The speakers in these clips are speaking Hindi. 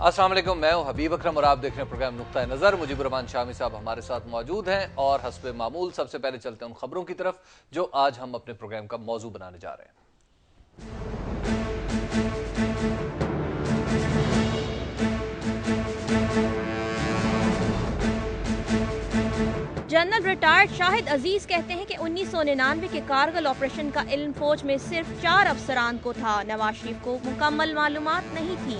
अस्सलाम वालेकुम, मैं हूं हबीब अकरम और आप देख रहे हैं प्रोग्राम नुक्ता नज़र। मुजीबुर रहमान शामी साहब हमारे साथ मौजूद हैं और हस्बे मामूल सबसे पहले चलते हैं उन खबरों की तरफ जो आज हम अपने प्रोग्राम का मौजू बनाने जा रहे हैं। जनरल रिटायर्ड शाहिद अजीज कहते हैं कि 1999 के कारगिल ऑपरेशन का इल्म फौज में सिर्फ 4 अफसरान को था। नवाज शरीफ को मुकम्मल मालूमात नहीं थी।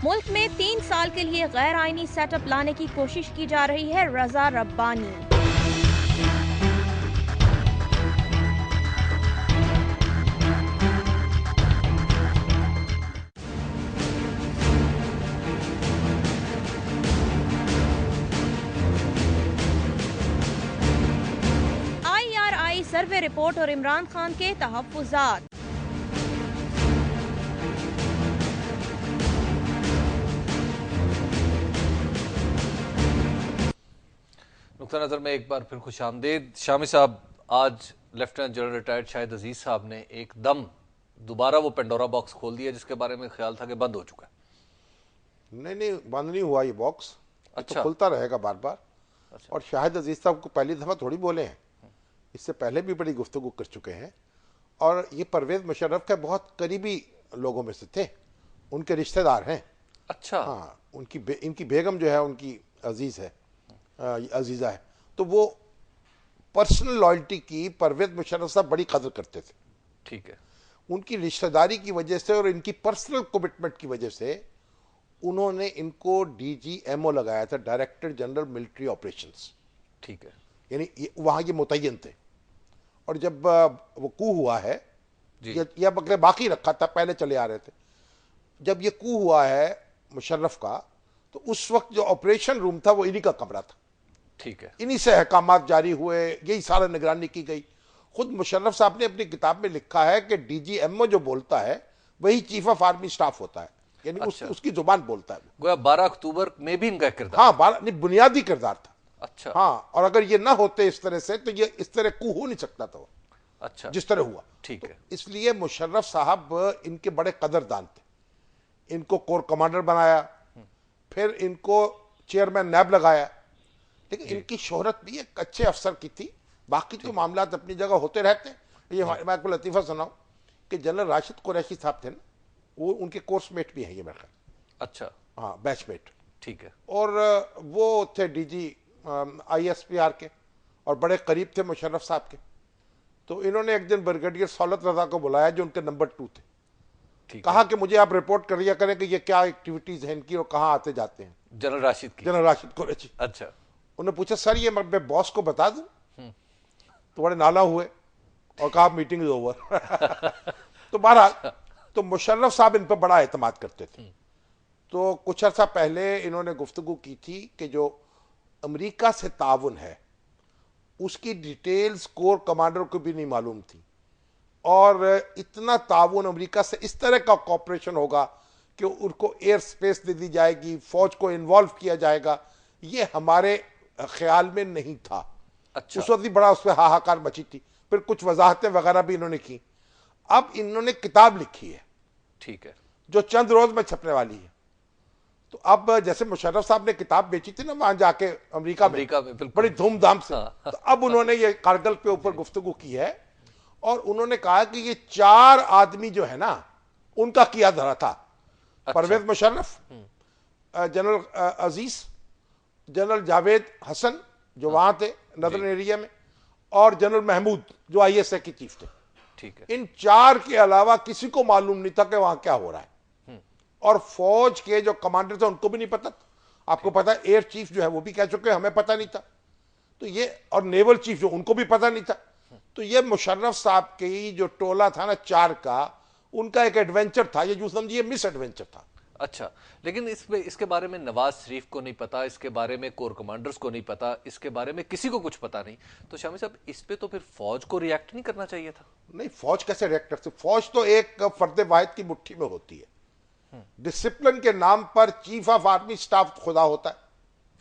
मुल्क में 3 साल के लिए गैर आईनी सेटअप लाने की कोशिश की जा रही है। रजा रब्बानी। IRI सर्वे रिपोर्ट और इमरान खान के तहफ्फुज़ात। नुक्ता नज़र में एक बार फिर खुश आमदेद। शामी साहब, आज लेफ्टिनेंट जनरल रिटायर्ड शाहिद अजीज साहब ने एकदम दोबारा वो पेंडोरा बॉक्स खोल दिया जिसके बारे में ख्याल था कि बंद हो चुका है। नहीं, बंद नहीं हुआ ये बॉक्स। अच्छा। तो खुलता रहेगा बार बार। अच्छा। और शाहिद अजीज साहब को पहली दफ़ा थोड़ी बोले हैं, इससे पहले भी बड़ी गुफ्तगू कर चुके हैं। और ये परवेज़ मुशर्रफ के बहुत करीबी लोगों में से थे, उनके रिश्तेदार हैं। अच्छा। हाँ, इनकी बेगम जो है उनकी अजीज़ा है। तो वो पर्सनल लॉयल्टी की परवेज़ मुशर्रफ साहब बड़ी कदर करते थे। ठीक है। उनकी रिश्तेदारी की वजह से और इनकी पर्सनल कमिटमेंट की वजह से उन्होंने इनको DGMO लगाया था, डायरेक्टर जनरल मिलिट्री ऑपरेशंस। ठीक है। यानी वहाँ ये मुतय्यन थे। और जब वो कू हुआ है, या बकरे बाकी रखा था, पहले चले आ रहे थे। जब ये कू हुआ है मुशर्रफ का, तो उस वक्त जो ऑपरेशन रूम था वो इन्हीं का कमरा था। ठीक है। इन्हीं से अहकामात जारी हुए, यही सारा निगरानी की गई। खुद मुशर्रफ साहब ने अपनी किताब में लिखा है कि DGMO जो बोलता है वही चीफ ऑफ आर्मी स्टाफ होता है, यानी अच्छा। उसकी जुबान बोलता है। गोया 12 अक्टूबर में भी इनका किरदार। हाँ, नहीं, बुनियादी किरदार था। अच्छा। हाँ, और अगर ये ना होते इस तरह से तो ये इस तरह कू हो नहीं सकता था वो। अच्छा। जिस तरह हुआ। ठीक है। तो इसलिए मुशर्रफ साहब इनके बड़े कदरदान थे। इनको कोर कमांडर बनाया, फिर इनको चेयरमैन नैब लगाया। लेकिन इनकी शोहरत भी एक अच्छे अफसर की थी। बाकी तो मामला अपनी जगह होते रहते हैं। ये मैं आपको लतीफ़ा सुनाऊं कि जनरल राशिद कुरैशी साहब थे ना, वो उनके कोर्स मेट भी हैं ये मेरे ख्याल। अच्छा। हाँ, बैचमेट। ठीक है। और वो थे DG ISPR के और बड़े करीब थे मुशर्रफ साहब के। तो इन्होंने एक दिन ब्रिगेडियर सौलत रजा को बुलाया जो उनके नंबर 2 थे। कहा कि मुझे आप रिपोर्ट करिए करें कि ये क्या एक्टिविटीज हैं इनकी और कहाँ आते जाते हैं। जनरल राशिद की। जनरल राशिद कुरैशी। अच्छा। उन्होंने पूछा, सर ये मैं बॉस को बता दूं? तो बड़े नाला हुए और कहा मीटिंग इज ओवर। तो बहरहाल, तो मुशर्रफ साहब इन पर बड़ा एतमाद करते थे। तो कुछ अर्सा पहले इन्होंने गुफ्तगू की थी कि जो अमेरिका से ताउन है उसकी डिटेल्स कोर कमांडर को भी नहीं मालूम थी। और इतना ताउन अमेरिका से इस तरह का कॉपरेशन होगा कि उनको एयर स्पेस दे दी जाएगी, फौज को इन्वॉल्व किया जाएगा, ये हमारे ख्याल में नहीं था। अच्छा। उस वक्त भी बड़ा उस पर हाहाकार मची थी। फिर कुछ वजाहतें वगैरह भी इन्होंने की। अब इन्होंने किताब लिखी है। ठीक है। जो चंद रोज में छपने वाली है। तो अब जैसे मुशर्रफ साहब ने किताब बेची थी ना वहां जाके अमेरिका में बड़ी धूमधाम से। हाँ। तो अब उन्होंने ये कारगिल पे ऊपर गुफ्तगू की है और उन्होंने कहा कि ये 4 आदमी जो है ना उनका किया धरा था। अच्छा। परवेज मुशर्रफ, जनरल अजीज, जनरल जावेद हसन जो वहां थे नदरन एरिया में, और जनरल महमूद जो ISA के चीफ थे। ठीक है। इन 4 के अलावा किसी को मालूम नहीं था कि वहां क्या हो रहा है। और फौज के जो कमांडर थे उनको भी नहीं पता था। आपको पता है एयर चीफ जो है वो भी कह चुके हमें पता नहीं था। तो ये, और नेवल चीफ जो उनको भी पता नहीं था। तो ये मुशर्रफ साहब की जो टोला था ना 4 का, उनका एक एडवेंचर था। ये जो समझिए मिस एडवेंचर था। अच्छा, लेकिन इसके बारे में नवाज शरीफ को नहीं पता, इसके बारे में कोर कमांडर्स को नहीं पता, इसके बारे में किसी को कुछ पता नहीं, तो शामी साहब इस पे तो फिर फौज को रिएक्ट नहीं करना चाहिए था? नहीं, फौज कैसे रिएक्ट करती? फौज तो एक फर्द वाहिद की मुट्ठी में होती है। डिसिप्लिन के नाम पर चीफ ऑफ आर्मी स्टाफ खुदा होता है।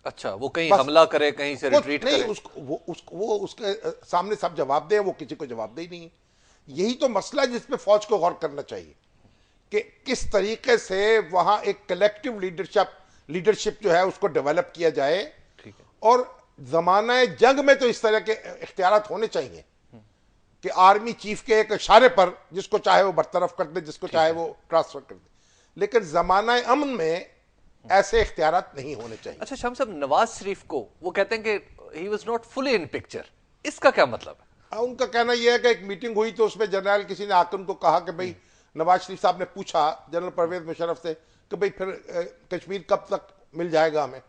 अच्छा, वो कहीं बस हमला करे, कहीं से रिट्रीट नहीं, करे। वो उसके सामने सब जवाब दे, वो किसी को जवाब दे ही नहीं है। यही तो मसला है जिसपे फौज को गौर करना चाहिए कि किस तरीके से वहां एक कलेक्टिव लीडरशिप जो है उसको डेवलप किया जाए। ठीक है। और जमाना जंग में तो इस तरह के इख्तियारात होने चाहिए कि आर्मी चीफ के एक इशारे पर जिसको चाहे वो बरतरफ कर दे, जिसको चाहे वो ट्रांसफर कर दे, लेकिन जमाना अमन में ऐसे इख्तियारात नहीं होने चाहिए। अच्छा शाम साहब, नवाज शरीफ को वो कहते हैं कि he was not fully in picture, इसका क्या मतलब है? उनका कहना यह है कि एक मीटिंग हुई तो उसमें जनरल किसी ने आकर उनको कहा कि भाई, नवाज शरीफ साहब ने पूछा जनरल परवेज मुशर्रफ से कि भाई फिर कश्मीर कब तक मिल जाएगा हमें।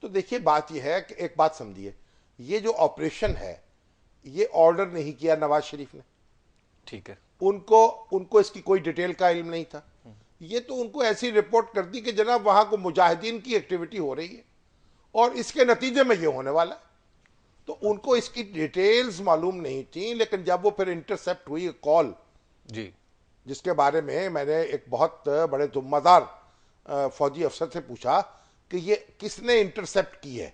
तो देखिए बात यह है कि एक बात समझिए, ये जो ऑपरेशन है ये ऑर्डर नहीं किया नवाज शरीफ ने। ठीक है। उनको इसकी कोई डिटेल का इल्म नहीं था। ये तो उनको ऐसी रिपोर्ट कर दी कि जनाब वहां को मुजाहिदीन की एक्टिविटी हो रही है और इसके नतीजे में ये होने वाला है। तो उनको इसकी डिटेल्स मालूम नहीं थी। लेकिन जब वो फिर इंटरसेप्ट हुई कॉल जी, जिसके बारे में मैंने एक बहुत बड़े जिम्मेदार फौजी अफसर से पूछा कि ये किसने इंटरसेप्ट की है,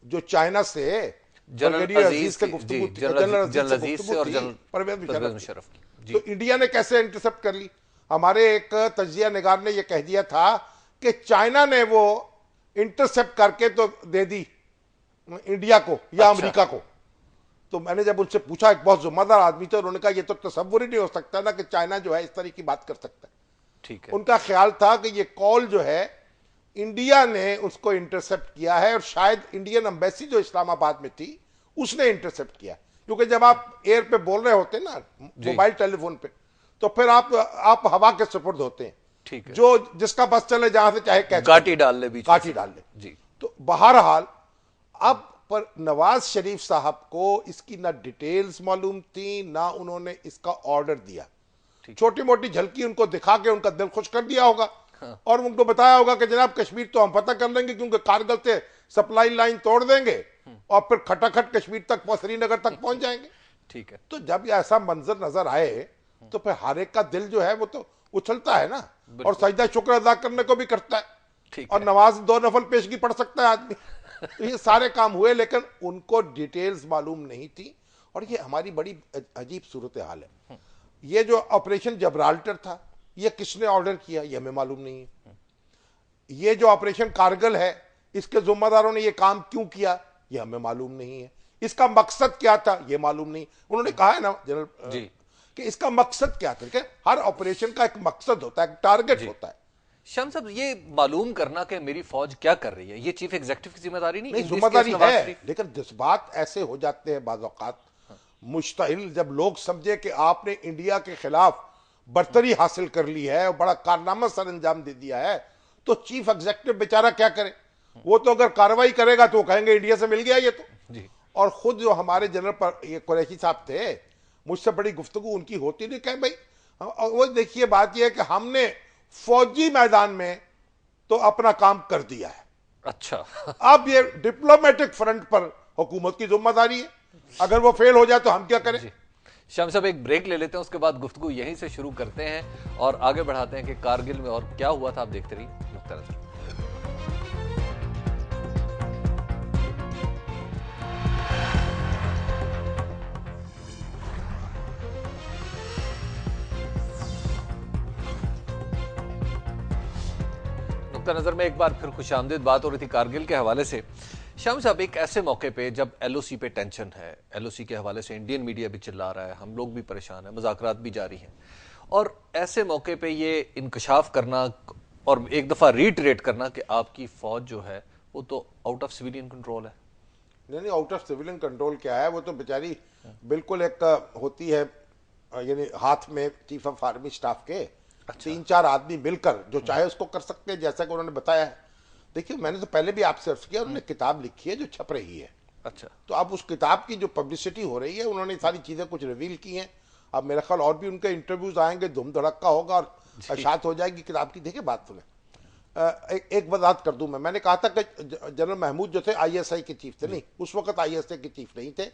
जो चाइना से जनरल अजीज से की, गुफ्तगू जी, थी, जनरल अजीज से और थी, जनरल परवेज मुशर्रफ की। जी। तो इंडिया ने कैसे इंटरसेप्ट कर ली? हमारे एक तजिया निगार ने यह कह दिया था कि चाइना ने वो इंटरसेप्ट करके तो दे दी इंडिया को या अमेरिका को। तो मैंने जब उनसे पूछा, एक बहुत जिम्मेदार आदमी थे, उन्होंने कहा ये तो तसव्वुर ही नहीं हो सकता ना कि चाइना जो है इस तरह की बात कर सकता है। ठीक है। उनका ख्याल था कि ये कॉल जो है इंडिया ने उसको इंटरसेप्ट किया है और शायद इंडियन एम्बेसी जो इस्लामाबाद में थी उसने इंटरसेप्ट किया। क्योंकि जब आप एयर पे बोल रहे होते हैं ना, मोबाइल टेलीफोन पे, तो फिर आप हवा के सुपुर्द होते हैं। ठीक है। जो जिसका बस चले जहां से चाहे कैच गाटी डाल ले, बीच में काठी से। डाल ले। जी। तो बहरहाल अब पर नवाज शरीफ साहब को इसकी ना डिटेल्स मालूम थी ना उन्होंने इसका ऑर्डर दिया। छोटी मोटी झलकी उनको दिखा के उनका दिल खुश कर दिया होगा। हाँ। और उनको बताया होगा कि जनाब कश्मीर तो हम पता कर लेंगे क्योंकि कारगिल से सप्लाई लाइन तोड़ देंगे और फिर खटाखट कश्मीर तक, श्रीनगर तक पहुंच जाएंगे। ठीक है। तो जब ऐसा मंजर नजर आए तो फिर हर एक का दिल जो है वो तो उछलता है ना, और सजदा शुक्र अदा करने को भी करता है। और नमाज 2 नफल पेशगी पढ़ सकता है आदमी। तो ये सारे काम हुए लेकिन उनको डिटेल्स मालूम नहीं थी। और ये हमारी बड़ी अजीब सूरत हाल है। ये जो ऑपरेशन जबराल्टर था ये किसने ऑर्डर किया ये हमें मालूम नहीं है। ये जो ऑपरेशन कारगिल है इसके जिम्मेदारों ने ये काम क्यों किया ये हमें मालूम नहीं है। इसका मकसद क्या था ये मालूम नहीं। उन्होंने कहा है ना जनरल जी कि इसका मकसद क्या था। हर ऑपरेशन का एक मकसद होता है, एक टारगेट होता है। शाम साहब, ये मालूम करना कि मेरी फौज क्या कर रही है ये चीफ एग्जीक्यूटिव की जिम्मेदारी नहीं? जिम्मेदारी है, लेकिन जज्बात ऐसे हो जाते हैं बाज़ औक़ात मुश्तइल, जब लोग समझे कि आपने इंडिया के खिलाफ बर्तरी हासिल कर ली है और बड़ा कारनामा सर अंजाम दे दिया है, तो चीफ एग्जीक्यूटिव बेचारा क्या करे? वो तो अगर कार्रवाई करेगा तो कहेंगे इंडिया से मिल गया ये तो जी। और खुद जो हमारे जनरल पर ये कुरैशी साहब थे, मुझसे बड़ी गुफ्तगू उनकी होती नहीं। कहे भाई वो देखिए बात ये है कि हमने फौजी मैदान में तो अपना काम कर दिया है। अच्छा। अब ये डिप्लोमेटिक फ्रंट पर हुकूमत की जिम्मेदारी है, अगर वो फेल हो जाए तो हम क्या करें? शाम साहब एक ब्रेक ले लेते हैं, उसके बाद गुफ्तगू यहीं से शुरू करते हैं और आगे बढ़ाते हैं कि कारगिल में और क्या हुआ था। आप देखते रहिए नुक्ता नज़र। नुक्ता नज़र में एक बार फिर खुशामदीद बात हो रही थी कारगिल के हवाले से। शाम साहब, एक ऐसे मौके पे जब एलओसी पे टेंशन है, एलओसी के हवाले से इंडियन मीडिया भी चिल्ला रहा है, हम लोग भी परेशान हैं, मुज़ाकरात भी जारी हैं, और ऐसे मौके पे ये इंकशाफ करना और एक दफ़ा रीटरेट करना कि आपकी फ़ौज जो है वो तो आउट ऑफ सिविलियन कंट्रोल है। नहीं, आउट ऑफ सिविलियन कंट्रोल क्या है, वो तो बेचारी बिल्कुल एक होती है, यानी हाथ में चीफ ऑफ आर्मी स्टाफ के 3-4 आदमी मिलकर जो चाहे उसको कर सकते हैं, जैसा कि उन्होंने बताया है। देखिए मैंने तो पहले भी आपसे अर्ज किया, उन्होंने किताब लिखी है जो छप रही है। अच्छा। तो अब उस किताब की जो पब्लिसिटी हो रही है, उन्होंने सारी चीजें कुछ रिवील की हैं। अब मेरा ख्याल और भी उनके इंटरव्यूज आएंगे, धूम धड़क्का होगा और अशात हो जाएगी किताब की। देखिए बात सुने, एक वजाहत कर दूं मैंने कहा था कि जनरल महमूद जो थे ISI के चीफ थे। नहीं, उस वक्त ISI के चीफ नहीं थे,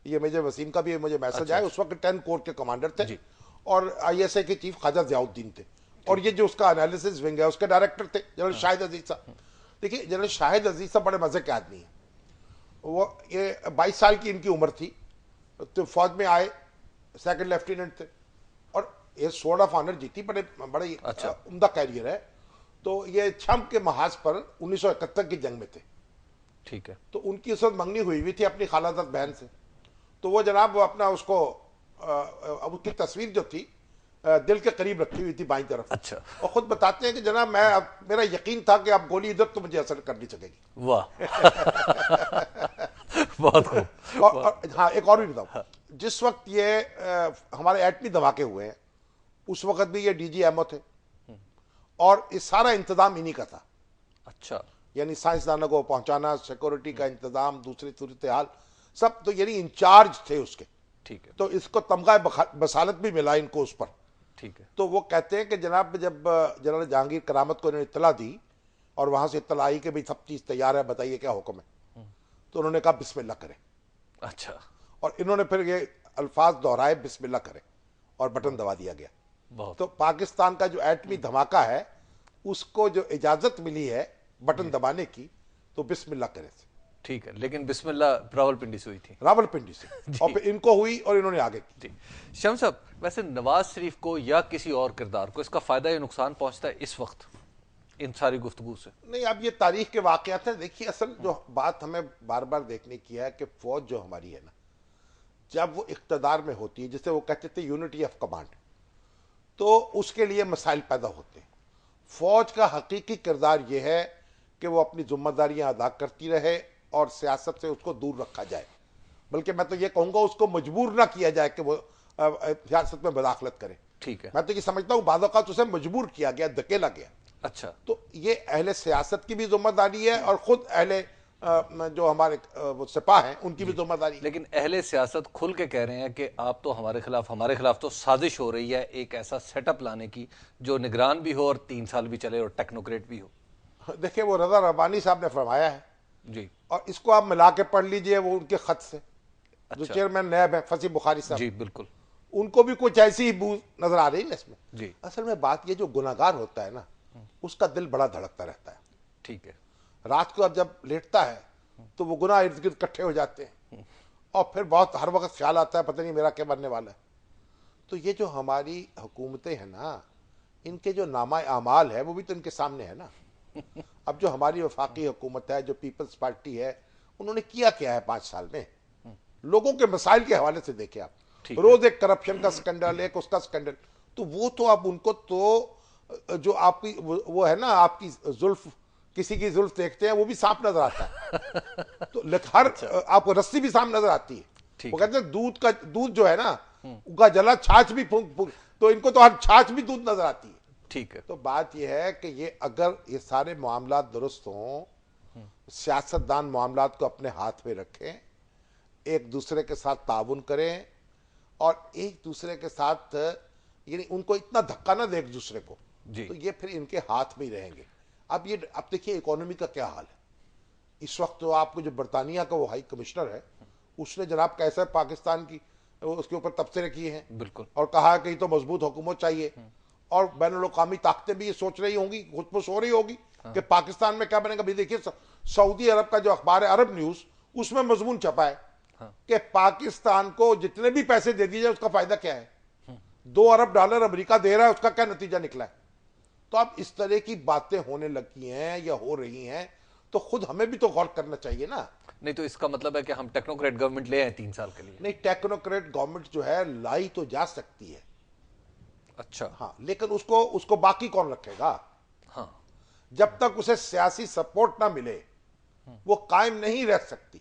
ये मेजर वसीम का भी मुझे मैसेज आया। उस वक्त 10 कोर के कमांडर थे और ISI के चीफ ख्वाजा ज़ियाउद्दीन थे। और ये जो उसका एनालिसिस विंग है उसके डायरेक्टर थे जनरल शाहिद अजीज साहब। देखिए जनरल शाहिद अजीज साहब बड़े मजे के आदमी हैं। वो ये 22 साल की इनकी उम्र थी तो फौज में आए, सेकंड लेफ्टिनेंट थे और ये स्वॉर्ड ऑफ ऑनर जीती, बड़े अच्छा। उम्दा कैरियर है। तो ये छम के महाज पर 1971 की जंग में थे। ठीक है। तो उनकी उस वक्त मंगनी हुई थी अपनी खालाजाद बहन से। तो वो जनाब वो अपना उसको उसकी तस्वीर जो थी दिल के करीब रखी हुई थी बाईं तरफ। अच्छा। और खुद बताते हैं कि जनाब मेरा यकीन था कि अब गोली इधर तो मुझे असर कर नहीं सकेगी। वाह। बहुत खूब। और हाँ एक और भी बताऊं, जिस वक्त ये हमारे एटमी धमाके हुए हैं उस वक्त भी ये DGMO थे और ये सारा इंतजाम इन्हीं का था। अच्छा। यानी साइंसदानों को पहुंचाना, सिक्योरिटी का इंतजाम, दूसरी सूरत हाल सब, तो यानी इंचार्ज थे उसके। ठीक है। तो इसको तमगा बसालत भी मिला इनको उस पर। ठीक है। तो वो कहते हैं कि जनाब जब जनरल जहांगीर करामत को इन्होंने इत्तला दी और वहां से इत्तला आई कि भाई सब चीज तैयार है, बताइए क्या हुक्म है, तो उन्होंने कहा बिस्मिल्लाह करें। अच्छा। और इन्होंने फिर ये अल्फाज दोहराए बिस्मिल्लाह करें और बटन दबा दिया गया। बहुत। तो पाकिस्तान का जो एटमी धमाका है उसको जो इजाजत मिली है बटन दबाने की, तो बिस्मिल्लाह करें से। ठीक है, लेकिन बिस्मिल्लाह रावलपिंडी से हुई थी। रावलपिंडी से और फिर इनको हुई और इन्होंने आगे की। जी शम साहब, वैसे नवाज शरीफ को या किसी और किरदार को इसका फायदा या नुकसान पहुंचता है इस वक्त इन सारी गुफ्तगू से? नहीं, अब ये तारीख के वाकयात हैं। देखिए असल जो बात हमें बार बार देखने की है कि फौज जो हमारी है ना, जब वो इख्तदार में होती है, जिसे वो कहते थे यूनिटी ऑफ कमांड, तो उसके लिए मसाइल पैदा होते हैं। फौज का हकीकी किरदार ये है कि वो अपनी जिम्मेदारियां अदा करती रहे और सियासत से उसको दूर रखा जाए, बल्कि मैं तो ये कहूंगा उसको मजबूर ना किया जाए कि वो सियासत में मुदाखलत करे। ठीक है। मैं तो ये समझता हूँ बाद औक़ात उसे मजबूर किया गया, धकेला गया। अच्छा। तो ये अहले सियासत की भी जिम्मेदारी है और खुद अहले जो हमारे वो सिपाह हैं उनकी भी जिम्मेदारी है। लेकिन अहले सियासत खुल के कह रहे हैं कि आप तो हमारे खिलाफ तो साजिश हो रही है एक ऐसा सेटअप लाने की जो निगरान भी हो और 3 साल भी चले और टेक्नोक्रेट भी हो। देखिए वो रजा रब्बानी साहब ने फरमाया है जी। और इसको आप मिला के पढ़ लीजिए वो उनके खत से। जो अच्छा। चेयरमैन नैब है फसी बुखारी साहब, जी बिल्कुल, उनको भी कुछ ऐसी ही बू नजर आ रही है इसमें। जी। असल में बात ये, जो गुनाहगार होता है ना उसका दिल बड़ा धड़कता रहता है। ठीक है। रात को अब जब लेटता है तो वो गुनाह इर्द गिर्द इकट्ठे हो जाते हैं और फिर बहुत हर वक्त ख्याल आता है पता नहीं मेरा क्या बनने वाला है। तो ये जो हमारी हुकूमतें हैं ना, इनके जो नामा आमाल है वो भी तो इनके सामने है ना। अब जो हमारी वफाकी हुकूमत है, जो पीपल्स पार्टी है, उन्होंने किया क्या है 5 साल में? लोगों के मसाइल के हवाले से देखे आप, रोज एक करप्शन का स्कैंडल, एक उसका स्कैंडल। तो वो तो आप उनको तो जो आपकी वो है ना, आपकी जुल्फ, किसी की जुल्फ देखते हैं वो भी सांप नजर आता है। तो हर आपको रस्सी भी सांप नजर आती है। वो कहते हैं दूध जो है ना उनका जला छाछ भी फूंक, तो इनको तो हर छाछ भी दूध नजर आती है। ठीक है। तो बात यह है कि ये अगर ये सारे मामलात दुरुस्त हों, सियासतदान मामलात को अपने हाथ में रखें, एक दूसरे के साथ ताउन करें और एक दूसरे के साथ यानी उनको इतना धक्का ना दे एक दूसरे को, तो ये फिर इनके हाथ में ही रहेंगे। अब देखिए इकोनॉमी का क्या हाल है इस वक्त। तो आपको जो बरतानिया का वो हाई कमिश्नर है, उसने जनाब कैसे पाकिस्तान की उसके ऊपर तबसरे किए हैं बिल्कुल, और कहा कि तो मजबूत हुकूमत चाहिए। और बैनुल-अक़वामी ताकतें भी ये सोच रही होंगी, खुदपुश हो रही होगी कि पाकिस्तान में क्या बनेगा। भी देखिए सऊदी अरब का जो अखबार है अरब न्यूज, उसमें मजमून छपा है कि पाकिस्तान को जितने भी पैसे दे दिए जाए उसका फायदा क्या है। $2 अरब अमेरिका दे रहा है, उसका क्या नतीजा निकला है। तो अब इस तरह की बातें होने लगी हैं या हो रही हैं, तो खुद हमें भी तो गौर करना चाहिए ना। नहीं तो इसका मतलब है कि हम टेक्नोक्रेट गवर्नमेंट ले आए 3 साल के लिए? नहीं, टेक्नोक्रेट गवर्नमेंट जो है लाई तो जा सकती है। अच्छा। हाँ, लेकिन उसको बाकी कौन रखेगा? हाँ, जब तक उसे सियासी सपोर्ट ना मिले वो कायम नहीं रह सकती।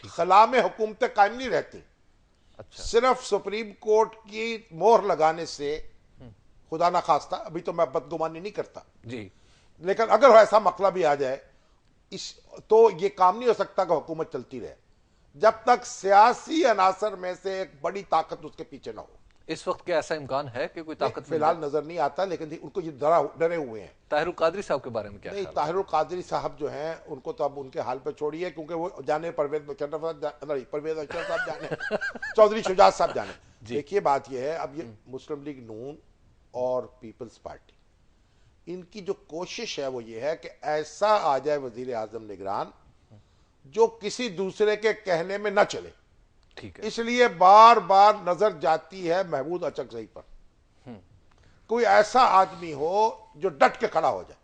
खला में हुकूमतें कायम नहीं रहती। अच्छा। सिर्फ सुप्रीम कोर्ट की मोहर लगाने से, खुदा ना खास्ता, अभी तो मैं बदगुमानी नहीं करता जी, लेकिन अगर ऐसा मसला भी आ जाए तो ये काम नहीं हो सकता कि हुकूमत चलती रहे जब तक सियासी अनासर में से एक बड़ी ताकत उसके पीछे ना हो। इस वक्त क्या ऐसा इम्कान है कि कोई ताकत फिलहाल नजर नहीं आता, लेकिन उनको ये डरे हुए हैं। ताहिरुल कादरी साहब के बारे में क्या? नहीं, ताहिरुल कादरी साहब जो हैं उनको तो अब उनके हाल पे छोड़िए, क्योंकि वो जाने परवेज अख्तर साहब जाने, चौधरी शुजात साहब जाने। देखिए बात यह है, अब ये मुस्लिम लीग नून और पीपल्स पार्टी इनकी जो कोशिश है वो ये है कि ऐसा आ जाए वजीर आजम निगरान जो किसी दूसरे के कहने में न चले। ठीक है। इसलिए बार बार नजर जाती है महमूद अचकजई पर। कोई ऐसा आदमी हो जो डट के खड़ा हो जाए,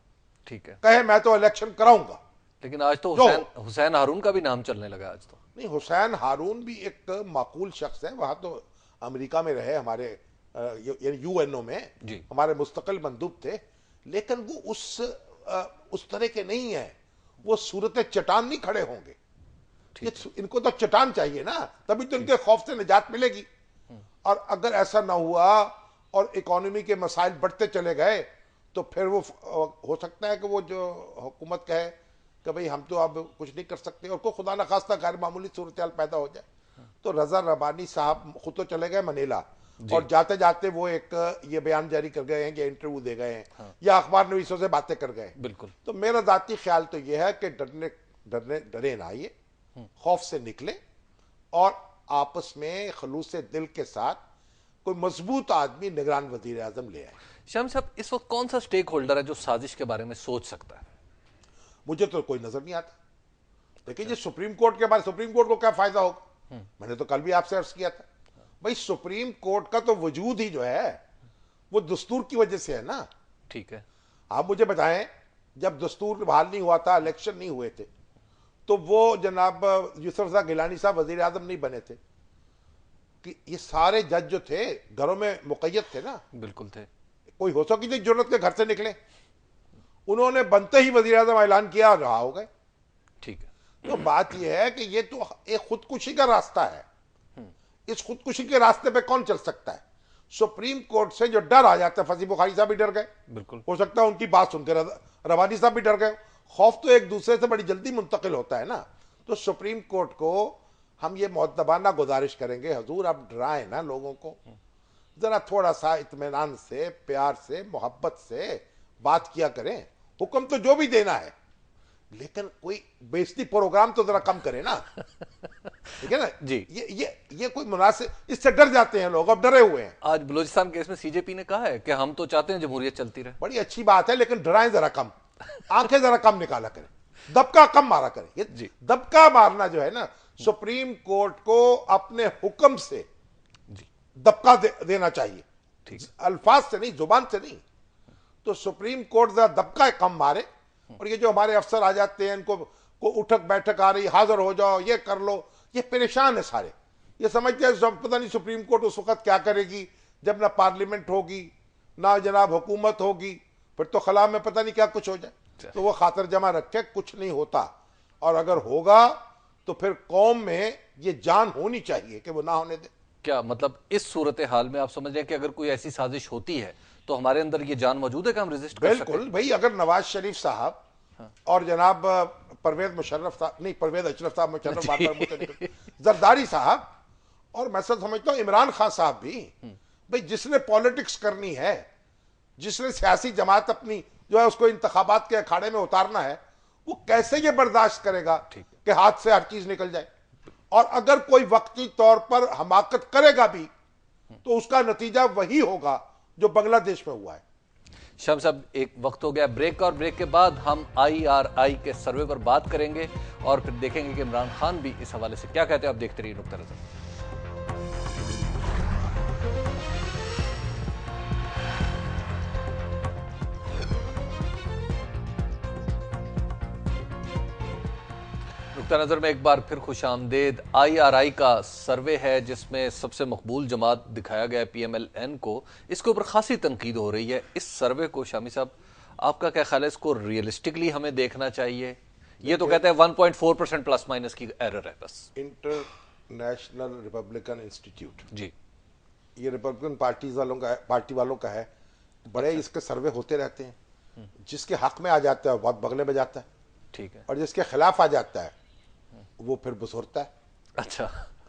ठीक है, कहे मैं तो इलेक्शन कराऊंगा। लेकिन आज तो हुसैन हारून का भी नाम चलने लगा आज तो। नहीं, हुसैन हारून भी एक माकूल शख्स है, वहां तो अमेरिका में रहे, हमारे यूएनओ में जी। हमारे मुस्तकिल मंदूब थे, लेकिन वो उस तरह के नहीं है। वो सूरत चट्टान नहीं खड़े होंगे। इनको तो चट्टान चाहिए ना, तभी तो इनके खौफ से निजात मिलेगी। और अगर ऐसा ना हुआ और इकोनॉमी के मसाइल बढ़ते चले गए तो फिर वो हो सकता है कि वो जो हुकूमत कहे कि भाई हम तो अब कुछ नहीं कर सकते, और को खुदा न खास्ता गैर मामूली सूरत पैदा हो जाए। तो रजा रबानी साहब खुद तो चले गए मनीला, और जाते जाते वो एक ये बयान जारी कर गए हैं कि इंटरव्यू दे गए हैं, या अखबार नवीसों से बातें कर गए। बिल्कुल। तो मेरा जाती ख्याल तो ये है कि डरे ना, ये खौफ से निकले और आपस में खलूस दिल के साथ कोई मजबूत आदमी निगरान वजीर आजम ले आए। शाम साहब, इस वक्त कौन सा स्टेक होल्डर है जो साजिश के बारे में सोच सकता है? मुझे तो कोई नजर नहीं आता। देखिए, ये सुप्रीम कोर्ट के बारे, सुप्रीम कोर्ट को क्या फायदा होगा? मैंने तो कल भी आपसे अर्ज किया था, भाई सुप्रीम कोर्ट का तो वजूद ही जो है वो दस्तूर की वजह से है ना। ठीक है। आप मुझे बताएं, जब दस्तूर बहाल नहीं हुआ था, इलेक्शन नहीं हुए थे, तो वो जनाब यूसुफ गिलानी साहब वजीर आजम नहीं बने थे कि ये सारे जज जो थे घरों में मुक़य्यद थे ना। बिल्कुल थे। कोई हो सकी थी जरूरत के घर से निकले, उन्होंने बनते ही वजीर आजम ऐलान किया और रहा हो गए। ठीक है। तो बात यह है कि ये तो एक खुदकुशी का रास्ता है। इस खुदकुशी के रास्ते पे कौन चल सकता है? सुप्रीम कोर्ट से जो डर आ जाता है, फसी बुखारी साहब भी डर गए, बिल्कुल हो सकता है उनकी बात सुनकर रवानी साहब भी डर गए। खौफ तो एक दूसरे से बड़ी जल्दी मुंतकिल होता है ना। तो सुप्रीम कोर्ट को हम ये मुअद्दबाना गुजारिश करेंगे, हजूर आप डराएं ना लोगों को, जरा थोड़ा सा इत्मीनान से, प्यार से, मोहब्बत से बात किया करें। हुक्म तो जो भी देना है, लेकिन कोई बेइज्जती प्रोग्राम तो जरा कम करे ना। ठीक है ना जी। ये कोई मुनासिब, इससे डर जाते हैं लोग, अब डरे हुए हैं। आज बलूचिस्तान केस में सीजेपी ने कहा है कि हम तो चाहते हैं जमहूरियत चलती रहे। बड़ी अच्छी बात है, लेकिन डराएं जरा कम, आंखें जरा कम निकाला करें, दबका कम मारा करें। ये जी। दबका मारना जो है ना, सुप्रीम कोर्ट को अपने हुक्म से दबका देना चाहिए, अल्फाज से नहीं, जुबान से नहीं। तो सुप्रीम कोर्ट जरा दबका कम मारे। और ये जो हमारे अफसर आ जाते हैं, इनको को उठक बैठक आ रही, हाजिर हो जाओ, ये कर लो, ये परेशान है सारे। ये समझते हैं पता नहीं सुप्रीम कोर्ट उस वक्त क्या करेगी जब ना पार्लियामेंट होगी ना जनाब हुकूमत होगी, फिर तो खला में पता नहीं क्या कुछ हो जाए। तो वो खातर जमा रखे, कुछ नहीं होता। और अगर होगा तो फिर कौम में ये जान होनी चाहिए कि वो ना होने दे। क्या मतलब इस सूरत हाल में आप समझ रहे हैं कि अगर कोई ऐसी साजिश होती है तो हमारे अंदर ये जान मौजूद है कि हम रेजिस्ट कर सकते हैं? बिल्कुल भाई, अगर नवाज शरीफ साहब और जनाब परवेज मुशर्रफ साहब, नहीं परवेज अशरफ साहब, मुशर्रफ बार बार मुझे निकल, जरदारी साहब, और मैं समझता हूं इमरान खान साहब भी, भाई जिसने पॉलिटिक्स करनी है, जिसने सियासी जमात अपनी जो है उसको इंतखाबात के अखाड़े में उतारना है, वो कैसे ये बर्दाश्त करेगा कि हाथ से हर चीज निकल जाए? और अगर कोई वक्ती तौर पर हमाकत करेगा भी तो उसका नतीजा वही होगा जो बांग्लादेश में हुआ है। शाम साहब, एक वक्त हो गया ब्रेक, और ब्रेक के बाद हम IRI के सर्वे पर बात करेंगे और फिर देखेंगे कि इमरान खान भी इस हवाले से क्या कहते हैं। आप देखते रहिए नुक्ता नज़र। नुक्ता नज़र में एक बार फिर खुश आमदेद। IRI का सर्वे है जिसमें सबसे मकबूल जमात दिखाया गया है PMLN को। इसके ऊपर खासी तनकीद हो रही है। इस सर्वे को शामी साहब, आपका क्या ख्याल है, इसको रियलिस्टिकली हमें देखना चाहिए? ये तो कहते हैं 1.4% प्लस माइनस की एरर है बस। इंटरनेशनल रिपब्लिकन इंस्टीट्यूट, जी, ये रिपब्लिकन पार्टी वालों का है। बड़े इसके सर्वे होते रहते हैं, जिसके हक में आ जाता है बहुत बगले में जाता है, ठीक है, और जिसके खिलाफ आ जाता है वो फिर बसोरता है। अच्छा,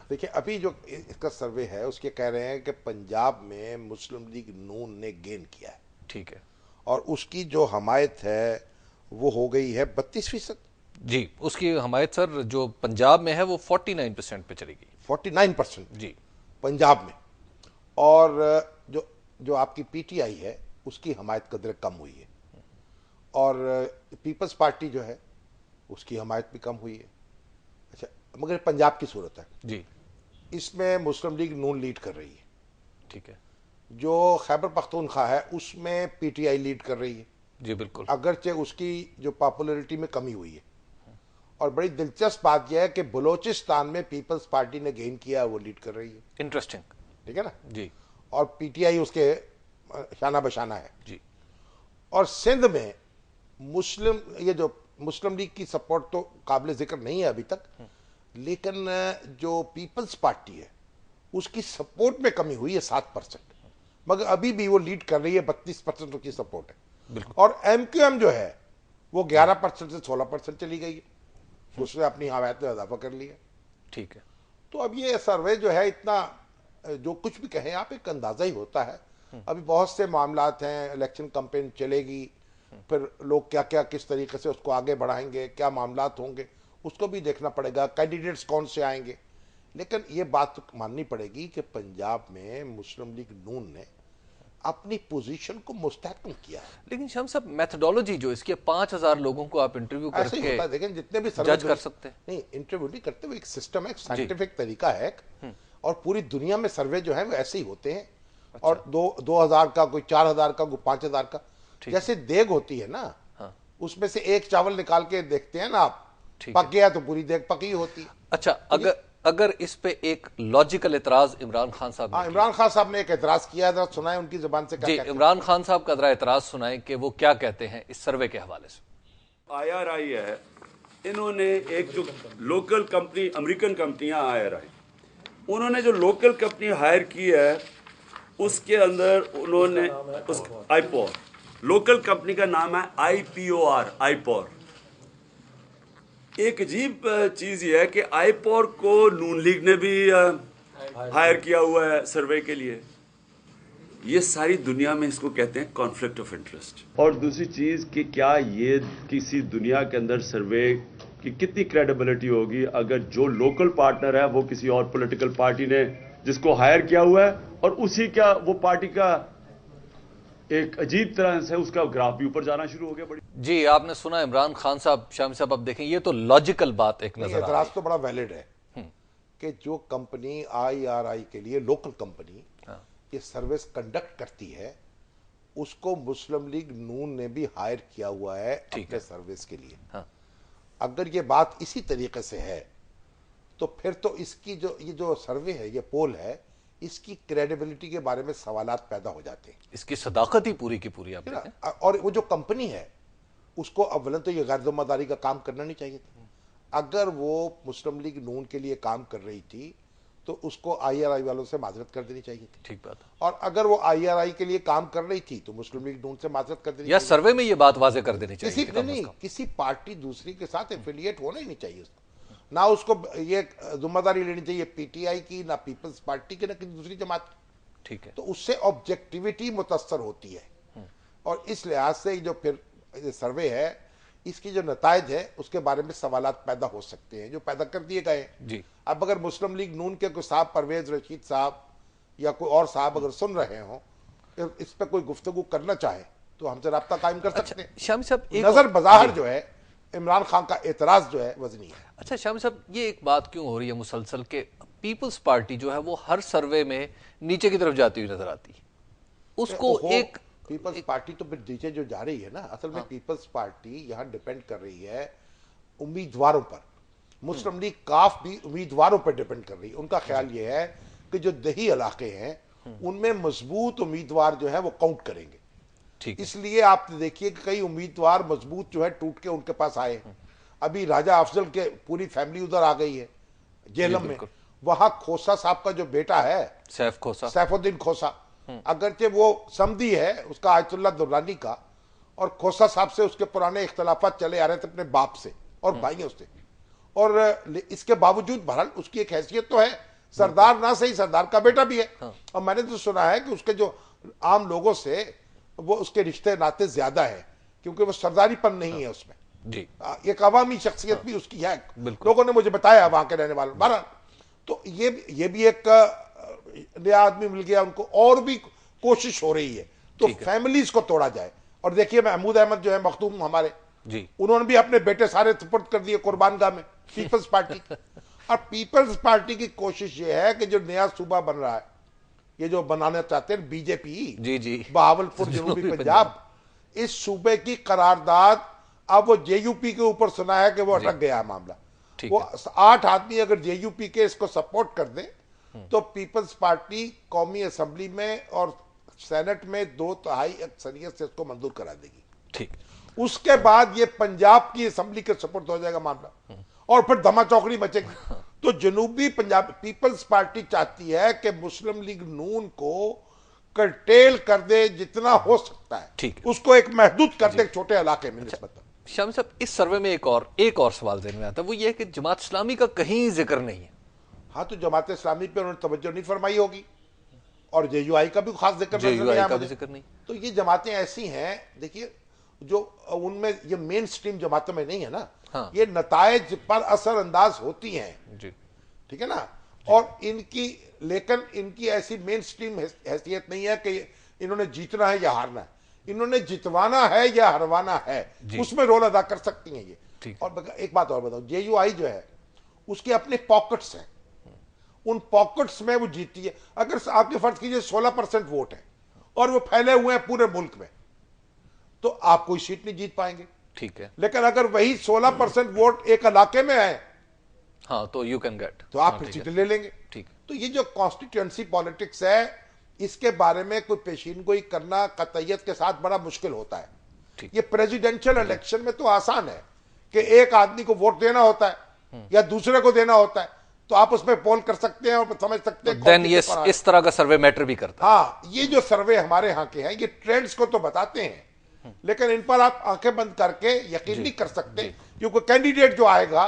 देखिए अभी जो इसका सर्वे है उसके कह रहे हैं कि पंजाब में मुस्लिम लीग नून ने गेन किया है, ठीक है, और उसकी जो हमायत है वो हो गई है 32%। जी, उसकी हमायत सर जो पंजाब में है वो 49% पे चली गई। 49% जी, पंजाब में। और जो आपकी PTI है उसकी हमायत कदर कम हुई है। और पीपल्स पार्टी जो है उसकी हमायत भी कम हुई है। अच्छा, मगर पंजाब की सूरत है जी, इसमें मुस्लिम लीग नून लीड कर रही है। ठीक है। जो खैबर पख्तूनख्वा है उसमें पीटीआई लीड कर रही है। जी बिल्कुल। अगरचे उसकी जो पॉपुलैरिटी में कमी हुई है। और बड़ी दिलचस्प बात यह है कि बलूचिस्तान में पीपल्स पार्टी ने गेन किया, वो लीड कर रही है। इंटरेस्टिंग। ठीक है ना जी और पीटीआई उसके शाना बशाना है। जी। और सिंध में ये जो मुस्लिम लीग की सपोर्ट तो काबिल जिक्र नहीं है अभी तक, लेकिन जो पीपल्स पार्टी है उसकी सपोर्ट में कमी हुई है 7%, मगर अभी भी वो लीड कर रही है, 32% उसकी सपोर्ट है। बिल्कुल। और एमक्यूएम जो है वो 11% से 16% चली गई है, उसने अपनी हमायत में इजाफा कर लिया। ठीक है। तो अब ये सर्वे जो है इतना, जो कुछ भी कहें आप, एक अंदाजा ही होता है। अभी बहुत से मामलात हैं, इलेक्शन कैंपेन चलेगी, फिर लोग क्या क्या किस तरीके से उसको आगे बढ़ाएंगे, क्या मामलात होंगे उसको भी देखना पड़ेगा, कैंडिडेट्स कौन से आएंगे। लेकिन ये बात तो माननी पड़ेगी कि पंजाब में मुस्लिम लीग नून ने अपनी पोजीशन को मुस्तहकम किया है। लेकिन शाम साहब, मेथोडोलॉजी जो इसके 5000 लोगों को आप इंटरव्यू ऐसे ही करके होता है, देखें जितने भी जज कर सकते हैं। नहीं, इंटरव्यू नहीं करते, वो एक सिस्टम है, एक साइंटिफिक तरीका है और पूरी दुनिया में सर्वे जो है वो ऐसे ही होते हैं। अच्छा। और 2000 का, कोई 4000 का, कोई 5000 का, जैसे देग होती है ना, हाँ। उसमें से एक चावल निकाल के देखते हैं ना आप, ठीक पक है। गया तो पूरी देग पकी होती है। अच्छा, अगर इस पे एक लॉजिकल एतराज इमरान खान साहब हाँ, ने इमरान खान साहब ने एक एतराज किया था, सुनाए उनकी जुबान से क्या जी, कहते हैं। इमरान खान साहब का जरा एतराज सुनाएं कि वो क्या कहते हैं इस सर्वे के हवाले से। IRI है, इन्होंने एक जो लोकल कंपनी, अमेरिकन कंपनियां IRI, उन्होंने जो लोकल कंपनी हायर की है उसके अंदर उन्होंने उस आईपोर, लोकल कंपनी का नाम है IPOR, आईपोर। एक अजीब चीज़ ये है कि आईपोर को नून लीग ने भी हायर किया हुआ है सर्वे के लिए। ये सारी दुनिया में इसको कहते हैं कॉन्फ्लिक्ट ऑफ इंटरेस्ट। और दूसरी चीज़ कि क्या ये किसी दुनिया के अंदर सर्वे की कितनी क्रेडिबिलिटी होगी अगर जो लोकल पार्टनर है वो किसी और पॉलिटिकल पार्टी ने जिसको हायर किया हुआ है और उसी का वो पार्टी का एक अजीब तरह से उसका ग्राफ भी ऊपर जाना शुरू हो गया। बड़ी जी, आपने सुना इमरान खान साहब। शामी साहब, अब देखें, ये तो लॉजिकल बात एक नजर आ रही एतराज है। तो बड़ा वैलिड है कि जो कंपनी IRI के लिए, लोकल कंपनी ये सर्विस कंडक्ट करती है, उसको मुस्लिम लीग नून ने भी हायर किया हुआ है अपने सर्विस के लिए। हाँ। अगर ये बात इसी तरीके से है तो फिर तो इसकी ये जो सर्वे है, ये पोल है, इसकी क्रेडिबिलिटी के बारे में सवालात पैदा हो जाते हैं। इसकी सदाकत ही पूरी की पूरी आप देखें। और वो जो कंपनी है उसको अव्वलन तो ये गैर जिम्मेदारी का काम करना नहीं चाहिए था। अगर वो मुस्लिम लीग नून के लिए काम कर रही थी तो उसको IRI वालों से माजरत कर देनी चाहिए थी। ठीक बात है। और अगर वो IRI के लिए काम कर रही थी तो मुस्लिम लीग नून से माजरत कर देनी या चाहिए। सर्वे में ये बात वाजे कर देनी चाहिए कि कम से नहीं, कम। किसी पार्टी दूसरी के साथ एफिलिएट होना ही नहीं चाहिए उसको। ना उसको ये जिम्मेदारी लेनी चाहिए PTI की, ना पीपल्स पार्टी की, ना किसी दूसरी जमात की। ठीक है। तो उससे ऑब्जेक्टिविटी मुतासर होती है। और इस लिहाज से जो फिर सर्वे है, इसकी जो नतायज है उसके बारे में सवालात पैदा हो सकते हैं, जो पैदा कर दिए गए जी। अब अगर मुस्लिम लीग नून के कोई साहब, परवेज रशीद साहब या कोई और साहब अगर सुन रहे हों, इस पर कोई गुफ्तगू करना चाहे तो हमसे राब्ता कायम कर सकते हैं। शामी साहब, नजर बज़ाहिर जो है इमरान खान का एतराज जो है वजनी है। अच्छा शामी साहब, ये एक बात क्यों हो रही है मुसलसल के पीपल्स पार्टी जो है वो हर सर्वे में नीचे की तरफ जाती हुई नजर आती है, उसको एक पीपल्स पार्टी तो फिर नीचे जो जा रही है ना, असल में पीपल्स पार्टी यहाँ डिपेंड कर रही है उम्मीदवारों पर। मुस्लिम लीग काफ भी उम्मीदवारों पर डिपेंड कर रही है। उनका ख्याल ये है कि जो दही इलाके हैं उनमें मजबूत उम्मीदवार जो है वो काउंट करेंगे। ठीक है। इसलिए आप देखिए कि कई उम्मीदवार मजबूत जो है टूट के उनके पास आए हैं। अभी राजा अफजल के पूरी फैमिली उधर आ गई है जेलम में। वहां खोसा साहब का जो बेटा है सैफुद्दीन खोसा, अगरचे वो समधी है उसका आयतुल्ला दुर्रानी का, और खोसा साहब से उसके पुराने इख्तलाफात चले आ रहे थे अपने बाप से और भाइयों से, और इसके बावजूद बहरहाल उसकी एक हैसियत तो है, सरदार ना सही सरदार का बेटा भी है। और मैंने तो सुना है कि उसके जो आम लोगों से वो उसके रिश्ते नाते ज्यादा है, क्योंकि वो सरदारीपन नहीं है उसमें जी। एक अवामी शख्सियत भी उसकी है, लोगों ने मुझे बताया वहां के रहने वालों। बहरहाल तो ये भी एक नया आदमी मिल गया उनको, और भी कोशिश हो रही है तो फैमिलीज को तोड़ा जाए। और देखिए महमूद अहमद जो है मखदूम हमारे जी, उन्होंने भी अपने बेटे सारे सुपुर्द कर दिए कुर्बानगाह में पीपल्स पार्टी। और पीपल्स पार्टी की कोशिश ये है कि जो नया सूबा बन रहा है, ये जो बनाना चाहते हैं बीजेपी, जी जी, बहावलपुर जनूबी पंजाब, इस सूबे की करारदाद अब वो जेयूपी के ऊपर सुना है कि वो अटक गया है मामला। ठीक वो है। 8 आदमी अगर जेयूपी के इसको सपोर्ट कर दें तो पीपल्स पार्टी कौमी असेंबली में और सेनेट में 2/3 अक्सरियत से इसको मंजूर करा देगी। ठीक, उसके बाद ये पंजाब की असेंबली के सपोर्ट हो जाएगा मामला और फिर धमा चौकड़ी मचेगी। तो जनूबी पंजाब पीपल्स पार्टी चाहती है कि मुस्लिम लीग नून को कर्टेल कर दे जितना हो सकता है, ठीक, उसको एक महदूद कर दे छोटे इलाके में निस्बतन। शामी साहब, इस सर्वे में एक और सवाल ज़हन में आता है, वो ये है कि जमात इस्लामी का कहीं जिक्र नहीं है। हाँ, तो जमात इस्लामी पे उन्होंने तवज्जो नहीं फरमाई होगी और जेयूआई का भी खास जिक्र नजर नहीं आया का भी मुझे। जिक्र नहीं। तो ये जमातें ऐसी हैं, देखिए जो उनमें ये मेन स्ट्रीम जमातों में नहीं है ना, हाँ। ये नतायज पर असरअंदाज होती हैं, जी, ठीक है ना। और लेकिन इनकी ऐसी मेन स्ट्रीम हैसियत नहीं है कि इन्होंने जीतना है या हारना है। इन्होंने जितवाना है या हरवाना है, उसमें रोल अदा कर सकती हैं ये। और एक बात और बताओ, जेयूआई जो है उसके अपने पॉकेट्स हैं, उन पॉकेट्स में वो जीतती है। अगर आपके फर्ज कीजिए 16% वोट है और वो फैले हुए हैं पूरे मुल्क में, तो आप कोई सीट नहीं जीत पाएंगे। ठीक है, लेकिन अगर वही 16% वोट एक इलाके में है, हाँ, तो यू कैन गेट, तो आप फिर सीटें ले लेंगे। ठीक, तो ये जो कॉन्स्टिट्यूएंसी पॉलिटिक्स है, इसके बारे में कोई पेशीनगोई करना कतईयत के साथ बड़ा मुश्किल होता है। ये प्रेसिडेंशियल इलेक्शन में तो आसान है कि एक आदमी को वोट देना होता है या दूसरे को देना होता है, तो आप उसमें पोल कर सकते हैं और समझ सकते हैं। देन ये इस तरह का सर्वे मैटर भी करता है। हाँ, ये जो सर्वे हमारे यहाँ के हैं, ये ट्रेंड्स को तो बताते हैं, लेकिन इन पर आप आंखें बंद करके यकीन नहीं कर सकते, क्योंकि कैंडिडेट जो आएगा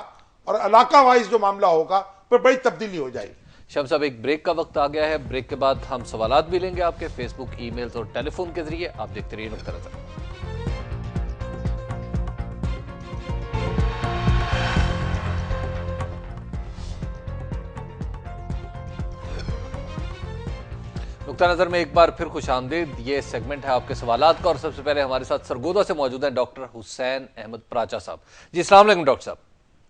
और इलाका वाइज जो मामला होगा, फिर बड़ी तब्दीली हो जाएगी। शाम साहब, एक ब्रेक का वक्त आ गया है। ब्रेक के बाद हम सवालात भी लेंगे आपके फेसबुक, ईमेल्स और टेलीफोन के जरिए। आप देखते रहिए नुक्ता नज़र। नुक्ता नज़र में एक बार फिर खुशामदीद। ये सेगमेंट है आपके सवालात का और सबसे पहले हमारे साथ सरगोदा से मौजूद हैं डॉक्टर हुसैन अहमद प्राचा साहब। जी, अस्सलाम वालेकुम डॉक्टर साहब।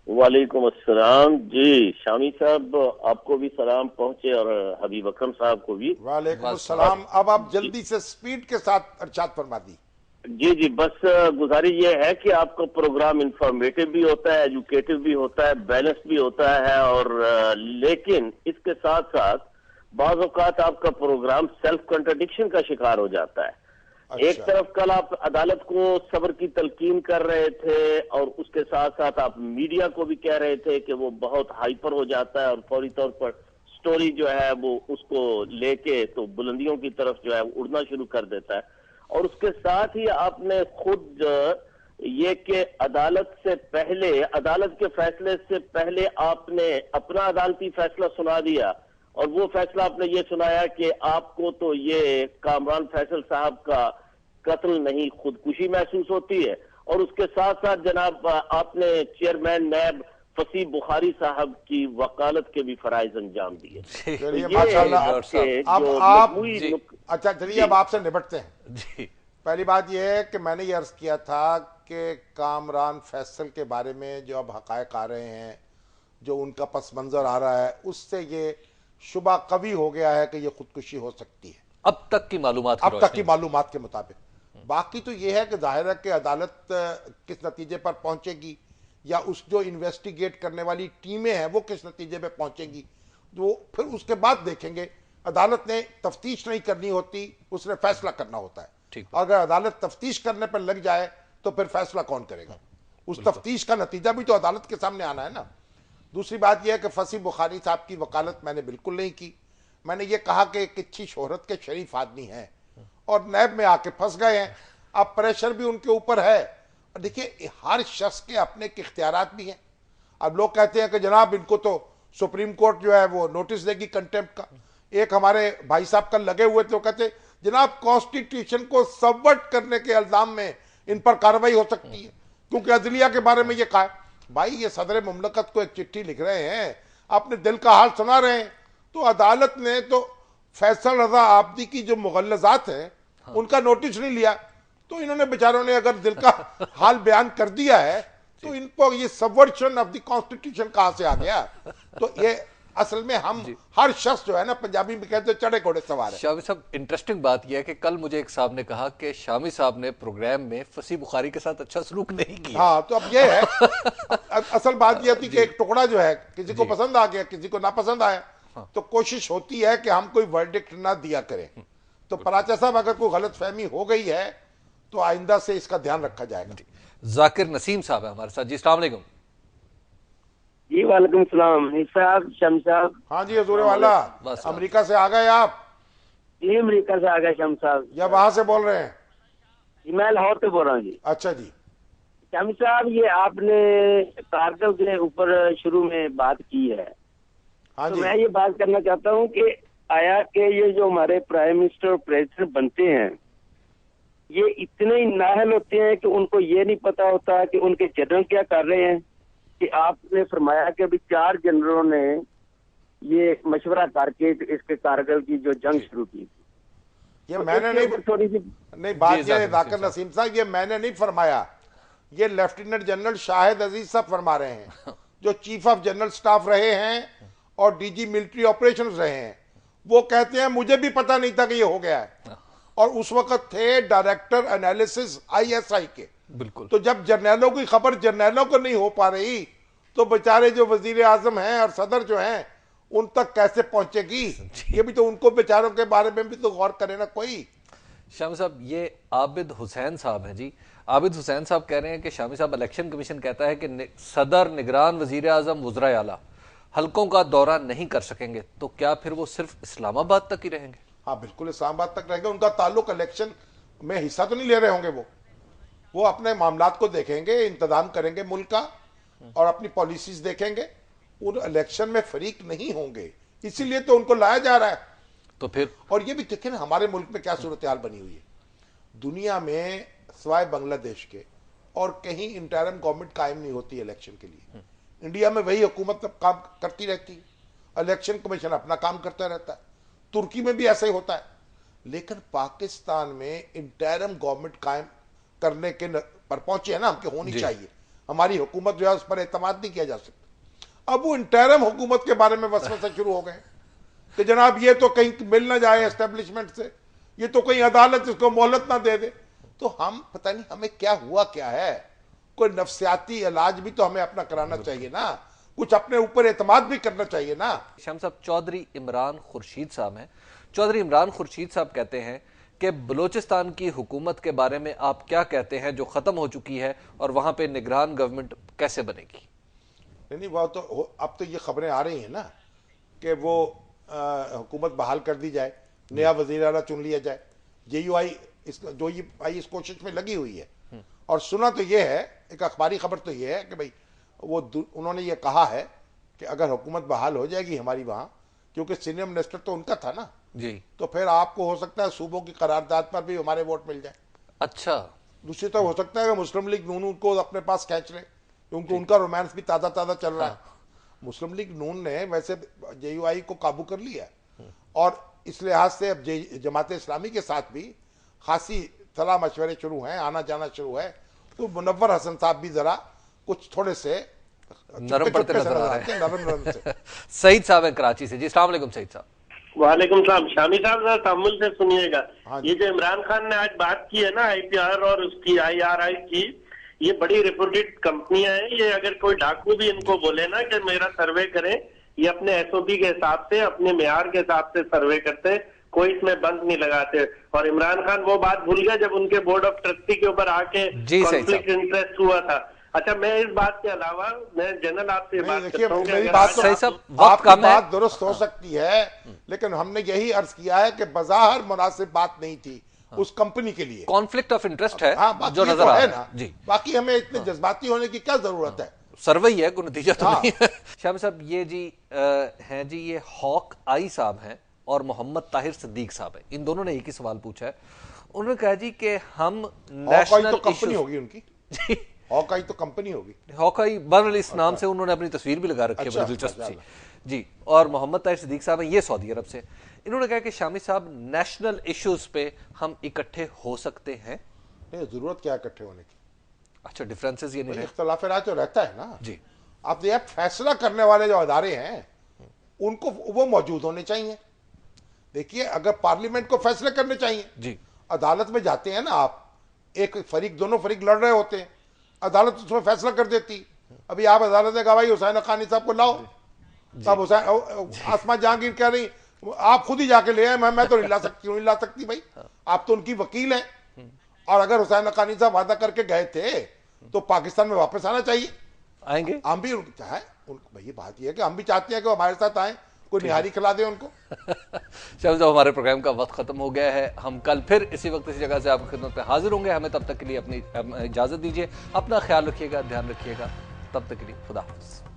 वालेकुम अस्सलाम। जी शामी साहब, आपको भी सलाम पहुंचे और हबीब अकरम साहब को भी। वालेकुम अस्सलाम। अब आप जल्दी से स्पीड के साथ इरशाद फरमा दी। जी, बस गुजारिश ये है कि आपका प्रोग्राम इंफॉर्मेटिव भी होता है, एजुकेटिव भी होता है, बैलेंस भी होता है, और लेकिन इसके साथ साथ बाज़ औक़ात आपका प्रोग्राम सेल्फ कंट्रडिक्शन का शिकार हो जाता है। अच्छा। एक तरफ कल आप अदालत को सब्र की तलकीन कर रहे थे और उसके साथ साथ आप मीडिया को भी कह रहे थे कि वो बहुत हाइपर हो जाता है और फौरी तौर पर स्टोरी जो है वो उसको लेके तो बुलंदियों की तरफ जो है उड़ना शुरू कर देता है। और उसके साथ ही आपने खुद ये कि अदालत से पहले, अदालत के फैसले से पहले आपने अपना अदालती फैसला सुना दिया और वो फैसला आपने ये सुनाया कि आपको तो ये कामरान फैसल साहब का कत्ल नहीं खुदकुशी महसूस होती है। और उसके साथ साथ जनाब आपने चेयरमैन नैब फसी बुखारी साहब की वकालत के भी फराइज अंजाम दिए। चलिए माशाल्लाह। अब आप अच्छा चलिए अब आपसे निपटते हैं। जी, पहली बात यह है कि मैंने ये अर्ज किया था कि कामरान फैसल के बारे में जो अब हकायक आ रहे हैं, जो उनका पस मंजर आ रहा है, उससे ये शुबा कवी हो गया है कि ये खुदकुशी हो सकती है अब तक की मालूमात के मुताबिक। बाकी तो ये है कि जाहिर है कि अदालत किस नतीजे पर पहुंचेगी या उस जो इन्वेस्टिगेट करने वाली टीमें हैं वो किस नतीजे पे पहुंचेंगी, तो फिर उसके बाद देखेंगे। अदालत ने तफ्तीश नहीं करनी होती, उसने फैसला करना होता है। अगर अदालत तफ्तीश करने पर लग जाए तो फिर फैसला कौन करेगा? उस तफ्तीश का नतीजा भी तो अदालत के सामने आना है ना। दूसरी बात यह है कि फसी बुखारी साहब की वकालत मैंने बिल्कुल नहीं की। मैंने ये कहा कि एक अच्छी शोहरत के शरीफ आदमी हैं और नैब में आके फंस गए हैं, अब प्रेशर भी उनके ऊपर है। और देखिए, हर शख्स के अपने इख्तियारात भी हैं। अब लोग कहते हैं कि जनाब इनको तो सुप्रीम कोर्ट जो है वो नोटिस देगी कंटेम्प्ट का। एक हमारे भाई साहब कल लगे हुए थे, वो कहते जनाब कॉन्स्टिट्यूशन को सबवर्ट करने के इल्जाम में इन पर कार्रवाई हो सकती है, क्योंकि अदलिया के बारे में ये कहा। भाई ये सदर मुमलकत को एक चिट्ठी लिख रहे हैं, अपने दिल का हाल सुना रहे हैं। तो अदालत ने तो फैसल रजा आबदी की जो मुगल्लजात हैं उनका नोटिस नहीं लिया, तो इन्होंने बेचारों ने अगर दिल का हाल बयान कर दिया है तो इनको ये सबवर्शन ऑफ द कॉन्स्टिट्यूशन कहां से आ गया? तो ये असल में हम हर शख्स जो है ना, पंजाबी में कहते हैं चढ़े घोड़े सवार है। शामी साहब, इंटरेस्टिंग बात यह है कि कल मुझे एक साहब ने कहा कि शामी साहब ने प्रोग्राम में फसी बुखारी के साथ अच्छा सलूक नहीं किया। हाँ, तो अब ये है असल बात यह थी कि एक टुकड़ा जो है किसी को पसंद आ गया, किसी को नापसंद आया, तो कोशिश होती है कि हम कोई वर्डिक्ट ना दिया करें। तो पराचा साहब, अगर कोई गलत फहमी हो गई है तो आइंदा से इसका ध्यान रखा जाएगा। जाकिर नसीम साहब है हमारे साथ। जी अस्सलाम वालेकुम। जी वालेकुम सलाम। साहब, शम साहब। हाँ जी, हजूर वाला, अमेरिका से आ गए आप? जी अमेरिका से आ गए शम साहब। या वहां से बोल रहे हैं? मैं लाहौर से बोल रहा हूँ जी। अच्छा जी। शम साहब, ये आपने कारगिल के ऊपर शुरू में बात की है। हाँ तो जी। मैं ये बात करना चाहता हूँ कि आया कि ये जो हमारे प्राइम मिनिस्टर और प्रेसिडेंट बनते हैं, ये इतने ही नाहल होते हैं कि उनको ये नहीं पता होता कि उनके जनरल क्या कर रहे हैं। कि आपने फरमाया कि अभी 4 जनरलों ने ये मशवरा करके इसके कारगिल की जो जंग शुरू की, ये तो मैंने इसके ऊपर थोड़ी सी नहीं बात ये जाकिर नसीम साहब, ये मैंने नहीं फरमाया, ये लेफ्टिनेंट जनरल शाहिद अजीज साहब फरमा रहे हैं, जो चीफ ऑफ जनरल स्टाफ रहे हैं और डीजी मिलिट्री ऑपरेशंस रहे हैं। वो कहते हैं मुझे भी पता नहीं था कि ये हो गया है, और उस वक्त थे डायरेक्टर एनालिसिस ISI के। बिल्कुल। तो जब जर्नैलों की खबर जर्नैलों को नहीं हो पा रही तो बेचारे जो वजीर आजम हैं और सदर जो हैं उन तक कैसे पहुंचेगी? ये भी तो उनको बेचारों के बारे में भी तो गौर करे ना कोई। शामी साहब, ये आबिद हुसैन साहब हैं जी। आबिद हुसैन साहब कह रहे हैं कि शामी साहब, इलेक्शन कमीशन कहता है कि सदर, निगरान, वजीर आजम, वज़राए आला हल्कों का दौरा नहीं कर सकेंगे, तो क्या फिर वो सिर्फ इस्लामाबाद तक ही रहेंगे? हाँ बिल्कुल, इस्लामाबाद तक रहेंगे। उनका ताल्लुक इलेक्शन में हिस्सा तो नहीं ले रहे होंगे। वो अपने मामलात को देखेंगे, इंतजाम करेंगे मुल्क का, और अपनी पॉलिसीज देखेंगे। उन इलेक्शन में फरीक नहीं होंगे, इसीलिए तो उनको लाया जा रहा है। तो फिर और ये भी देखें ना हमारे मुल्क में क्या सूरत हाल बनी हुई है। दुनिया में सिवाय बांग्लादेश के और कहीं इंटरिम गवर्नमेंट कायम नहीं होती इलेक्शन के लिए। इंडिया में वही हुकूमत काम करती रहती है, इलेक्शन कमीशन अपना काम करता रहता है। तुर्की में भी ऐसा ही होता है। लेकिन पाकिस्तान में इंटरिम गवर्नमेंट कायम करने के पर पहुंचे है ना हम, कि होनी चाहिए। हमारी हुकूमत जो है उस पर एतमाद नहीं किया जा सकता। अब वो इंटरिम हुकूमत के बारे में वसवसे शुरू हो गए कि जनाब ये तो कहीं मिल ना जाए एस्टेब्लिशमेंट से, ये तो कहीं अदालत इसको मोहलत ना दे दे। तो हम पता नहीं हमें क्या हुआ क्या है। कोई नफ्सियाती इलाज भी तो हमें अपना कराना चाहिए ना, कुछ अपने ऊपर एतमाद भी करना चाहिए ना। शाम साहब, चौधरी इमरान खुर्शीद साहब हैं। चौधरी इमरान खुर्शीद साहब कहते हैं कि बलूचिस्तान की हुकूमत के बारे में आप क्या कहते हैं, जो खत्म हो चुकी है, और वहां पे निगरान गवर्नमेंट कैसे बनेगी? नहीं, वो तो अब तो ये खबरें आ रही हैं ना कि वो हुकूमत बहाल कर दी जाए, नया वजीर आला चुन लिया जाए। JUI इस कोशिश में लगी हुई है। और सुना तो ये है, एक अखबारी खबर तो ये है कि भाई उन्होंने ये कहा है कि अगर हुकूमत बहाल हो जाएगी हमारी वहां, क्योंकि सीनियर मिनिस्टर तो उनका था ना जी, तो फिर आपको हो सकता है सूबों की करारदाद पर भी हमारे वोट मिल जाए। अच्छा, दूसरी तरफ हो सकता है कि मुस्लिम लीग नून को अपने पास खींच ले, क्योंकि उनका रोमांस भी ताज़ा ताज़ा चल रहा है। मुस्लिम लीग नून ने वैसे JUI को काबू कर लिया, और इस लिहाज से अब जमात इस्लामी के साथ भी खासी सलाह मशवरे शुरू हैं, आना जाना शुरू है। तो मुनव्वर हसन साहब भी जरा कुछ थोड़े से नरम पड़ते नजर आ रहे हैं। नरम से। सईद साहब है कराची से। जी अस्सलाम वालेकुम सईद साहब। वालेकुम सलाम। शामी साहब जरा तअम्मुल से सुनिएगा। हाँ ये जो इमरान खान ने आज बात की है ना IPR और उसकी IRI की, ये बड़ी रिपोर्टेड कंपनियां हैं। ये अगर कोई डाकू भी इनको बोले ना कि मेरा सर्वे करें, ये अपने SOP के हिसाब से, अपने मेयार के हिसाब से सर्वे करते हैं, कोई इसमें बंद नहीं लगाते। और इमरान खान वो बात भूल गया जब उनके बोर्ड ऑफ ट्रस्टी के ऊपर आके कॉन्फ्लिक्ट इंटरेस्ट हुआ था। अच्छा, मैं इस बात के अलावा मैं जनरल आपसे बात करता हूँ, मेरी बात सही साहब, आपकी बात दुरुस्त हो सकती है, लेकिन हमने यही अर्ज किया है कि बज़ाहिर मुनासिब बात नहीं थी उस कंपनी के लिए। कॉन्फ्लिक्ट ऑफ इंटरेस्ट है, हाँ, जो नजर आ रहा है। जी, बाकी हमें इतने जज्बाती होने की क्या जरूरत है? सर्वे ही है, कोई नतीजा तो नहीं है। शाम साहब, ये जी हैं जी, ये हॉक आई साहब हैं और मोहम्मद ताहिर सिद्दीक साहब हैं। इन दोनों ने एक ही सवाल पूछा है। उन्होंने कहा जी कि हम नेशनल तो कंपनी होगी उनकी जी, हॉकाई तो कंपनी होगी। हॉकाई बहरहाल इस नाम से उन्होंने अपनी तस्वीर भी लगा रखी है, बड़ी दिलचस्प सी जी। और मोहम्मद ताहिर सिद्दीक साहब हैं, ये सऊदी अरब से। इन्होंने कहा कि शामी साहब, नेशनल इश्यूज पे हम इकट्ठे हो सकते हैं। नहीं, जरूरत क्या है इकट्ठे होने की? अच्छा, डिफरेंसेस ये नहीं रहे। इख्तलाफ राय तो रहता है ना जी। आप ये फैसला करने वाले जो अदारे हैं उनको वो मौजूद होने चाहिए। देखिए, अगर पार्लियामेंट को फैसले करने चाहिए जी। अदालत में जाते हैं ना आप, एक फरीक, दोनों फरीक लड़ रहे होते हैं, अदालत उसमें फैसला कर देती। अभी आप अदालत ने कहा भाई हुसैन हक्कानी साहब को लाओ, तब हुसैन आसमा जहांगीर कह रही आप खुद ही जाके ले आए, मैं तो नहीं ला सकती हूँ, नहीं ला सकती भाई, आप तो उनकी वकील हैं। और अगर हुसैन हक्कानी साहब वादा करके गए थे तो पाकिस्तान में वापस आना चाहिए। आएंगे हम भी चाहे भाई, बात यह है कि हम भी चाहते हैं कि वो हमारे साथ आए, कोई निहारी खिला दे उनको। शामिल साहब, हमारे प्रोग्राम का वक्त खत्म हो गया है। हम कल फिर इसी वक्त इसी जगह से आपकी खिदमत में हाजिर होंगे। हमें तब तक के लिए अपनी इजाजत दीजिए। अपना ख्याल रखिएगा, ध्यान रखिएगा। तब तक के लिए खुदा हाफिज़।